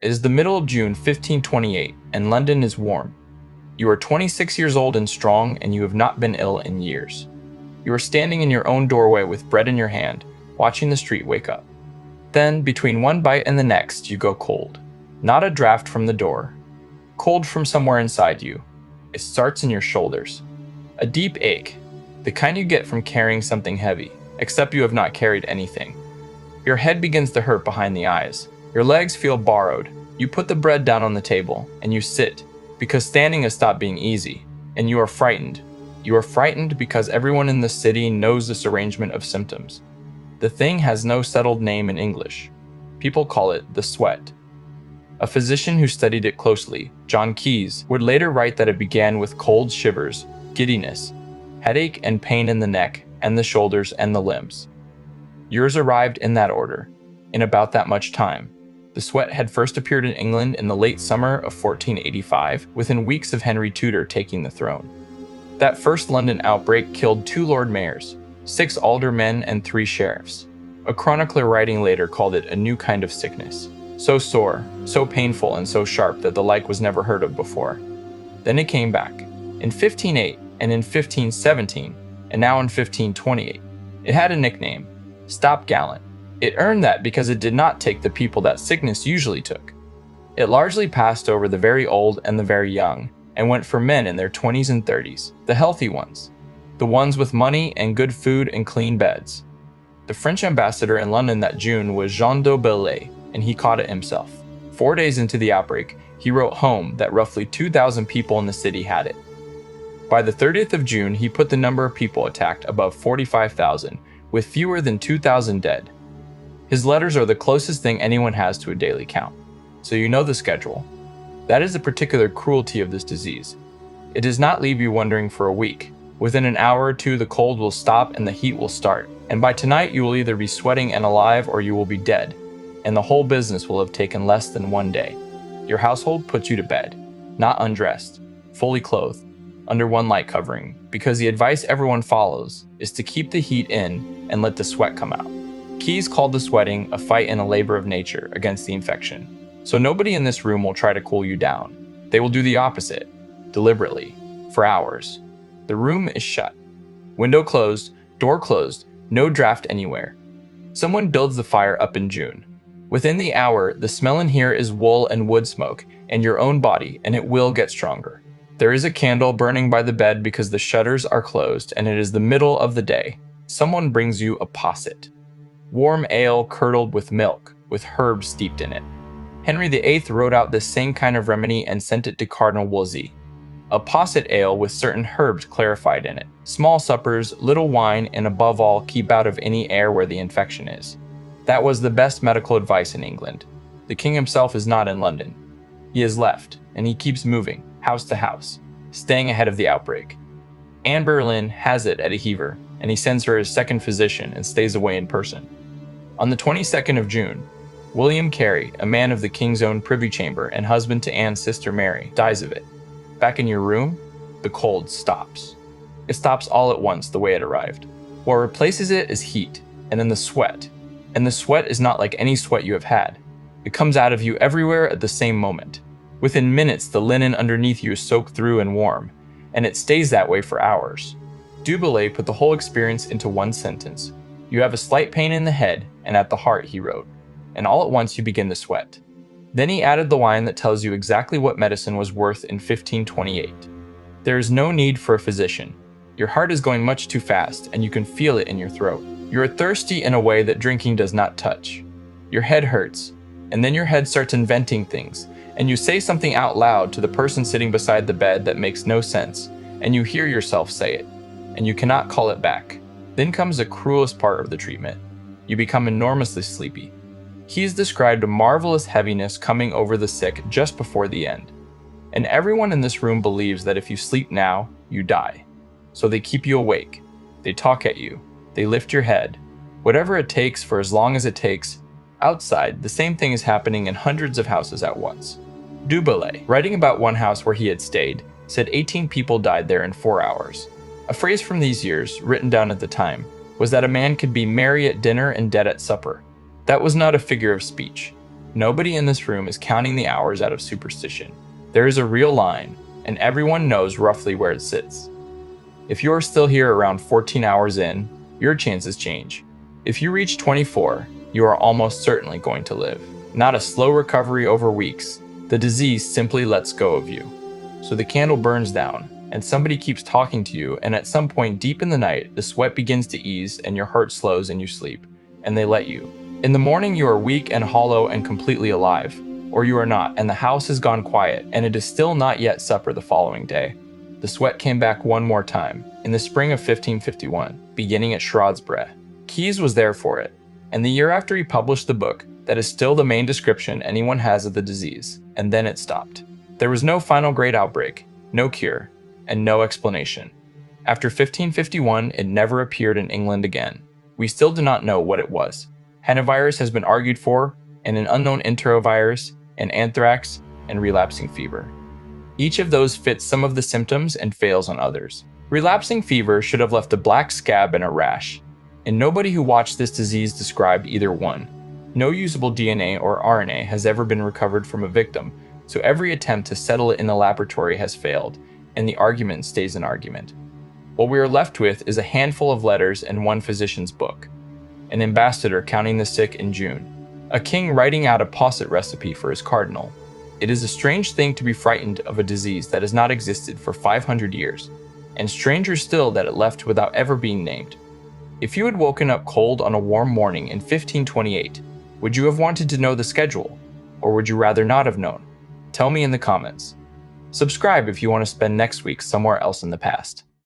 It is the middle of June 1528, and London is warm. You are 26 years old and strong, and you have not been ill in years. You are standing in your own doorway with bread in your hand, watching the street wake up. Then, between one bite and the next, you go cold. Not a draft from the door. Cold from somewhere inside you. It starts in your shoulders. A deep ache, the kind you get from carrying something heavy, except you have not carried anything. Your head begins to hurt behind the eyes. Your legs feel borrowed. You put the bread down on the table, and you sit, because standing has stopped being easy, and you are frightened. You are frightened because everyone in the city knows this arrangement of symptoms. The thing has no settled name in English. People call it the sweat. A physician who studied it closely, John Keyes, would later write that it began with cold shivers, giddiness, headache and pain in the neck and the shoulders and the limbs. Yours arrived in that order, in about that much time. The sweat had first appeared in England in the late summer of 1485, within weeks of Henry Tudor taking the throne. That first London outbreak killed 2 Lord Mayors, 6 aldermen and 3 sheriffs. A chronicler writing later called it a new kind of sickness, so sore, so painful and so sharp that the like was never heard of before. Then it came back, in 1508 and in 1517, and now in 1528. It had a nickname, Stopgallant. It earned that because it did not take the people that sickness usually took. It largely passed over the very old and the very young, and went for men in their 20s and 30s, the healthy ones, the ones with money and good food and clean beds. The French ambassador in London that June was Jean d'Aubillay, and he caught it himself. 4 days into the outbreak, he wrote home that roughly 2,000 people in the city had it. By the 30th of June, he put the number of people attacked above 45,000, with fewer than 2,000 dead. His letters are the closest thing anyone has to a daily count, so you know the schedule. That is the particular cruelty of this disease. It does not leave you wondering for a week. Within an hour or two, the cold will stop and the heat will start, and by tonight you will either be sweating and alive or you will be dead, and the whole business will have taken less than 1 day. Your household puts you to bed, not undressed, fully clothed, under one light covering, because the advice everyone follows is to keep the heat in and let the sweat come out. Keyes called the sweating a fight and a labor of nature against the infection. So nobody in this room will try to cool you down. They will do the opposite, deliberately, for hours. The room is shut. Window closed, door closed, no draft anywhere. Someone builds the fire up in June. Within the hour, the smell in here is wool and wood smoke, and your own body, and it will get stronger. There is a candle burning by the bed because the shutters are closed, and it is the middle of the day. Someone brings you a posset. Warm ale curdled with milk, with herbs steeped in it. Henry VIII wrote out this same kind of remedy and sent it to Cardinal Wolsey. A posset ale with certain herbs clarified in it. Small suppers, little wine, and above all, keep out of any air where the infection is. That was the best medical advice in England. The king himself is not in London. He has left, and he keeps moving, house to house, staying ahead of the outbreak. Anne Boleyn has it at a heaver, and he sends her his second physician and stays away in person. On the 22nd of June, William Carey, a man of the king's own privy chamber and husband to Anne's sister Mary, dies of it. Back in your room, the cold stops. It stops all at once the way it arrived. What replaces it is heat, and then the sweat. And the sweat is not like any sweat you have had. It comes out of you everywhere at the same moment. Within minutes, the linen underneath you is soaked through and warm, and it stays that way for hours. D'Aubillay put the whole experience into one sentence. You have a slight pain in the head and at the heart, he wrote, and all at once you begin to sweat. Then he added the line that tells you exactly what medicine was worth in 1528. There is no need for a physician. Your heart is going much too fast, and you can feel it in your throat. You are thirsty in a way that drinking does not touch. Your head hurts, and then your head starts inventing things, and you say something out loud to the person sitting beside the bed that makes no sense, and you hear yourself say it, and you cannot call it back. Then comes the cruelest part of the treatment. You become enormously sleepy. Keyes described a marvelous heaviness coming over the sick just before the end. And everyone in this room believes that if you sleep now, you die. So they keep you awake. They talk at you. They lift your head. Whatever it takes for as long as it takes. Outside, the same thing is happening in hundreds of houses at once. D'Aubillay, writing about one house where he had stayed, said 18 people died there in 4 hours. A phrase from these years, written down at the time, was that a man could be merry at dinner and dead at supper. That was not a figure of speech. Nobody in this room is counting the hours out of superstition. There is a real line, and everyone knows roughly where it sits. If you are still here around 14 hours in, your chances change. If you reach 24, you are almost certainly going to live. Not a slow recovery over weeks. The disease simply lets go of you. So the candle burns down, and somebody keeps talking to you, and at some point deep in the night, the sweat begins to ease and your heart slows and you sleep, and they let you. In the morning, you are weak and hollow and completely alive, or you are not, and the house has gone quiet, and it is still not yet supper the following day. The sweat came back one more time, in the spring of 1551, beginning at Shrodsbreath. Keyes was there for it, and the year after he published the book, that is still the main description anyone has of the disease, and then it stopped. There was no final great outbreak, no cure, and no explanation. After 1551, it never appeared in England again. We still do not know what it was. Hantavirus has been argued for, and an unknown enterovirus, and anthrax, and relapsing fever. Each of those fits some of the symptoms and fails on others. Relapsing fever should have left a black scab and a rash, and nobody who watched this disease described either one. No usable DNA or RNA has ever been recovered from a victim, so every attempt to settle it in the laboratory has failed, and the argument stays an argument. What we are left with is a handful of letters and one physician's book, an ambassador counting the sick in June, a king writing out a posset recipe for his cardinal. It is a strange thing to be frightened of a disease that has not existed for 500 years, and stranger still that it left without ever being named. If you had woken up cold on a warm morning in 1528, would you have wanted to know the schedule, or would you rather not have known? Tell me in the comments. Subscribe if you want to spend next week somewhere else in the past.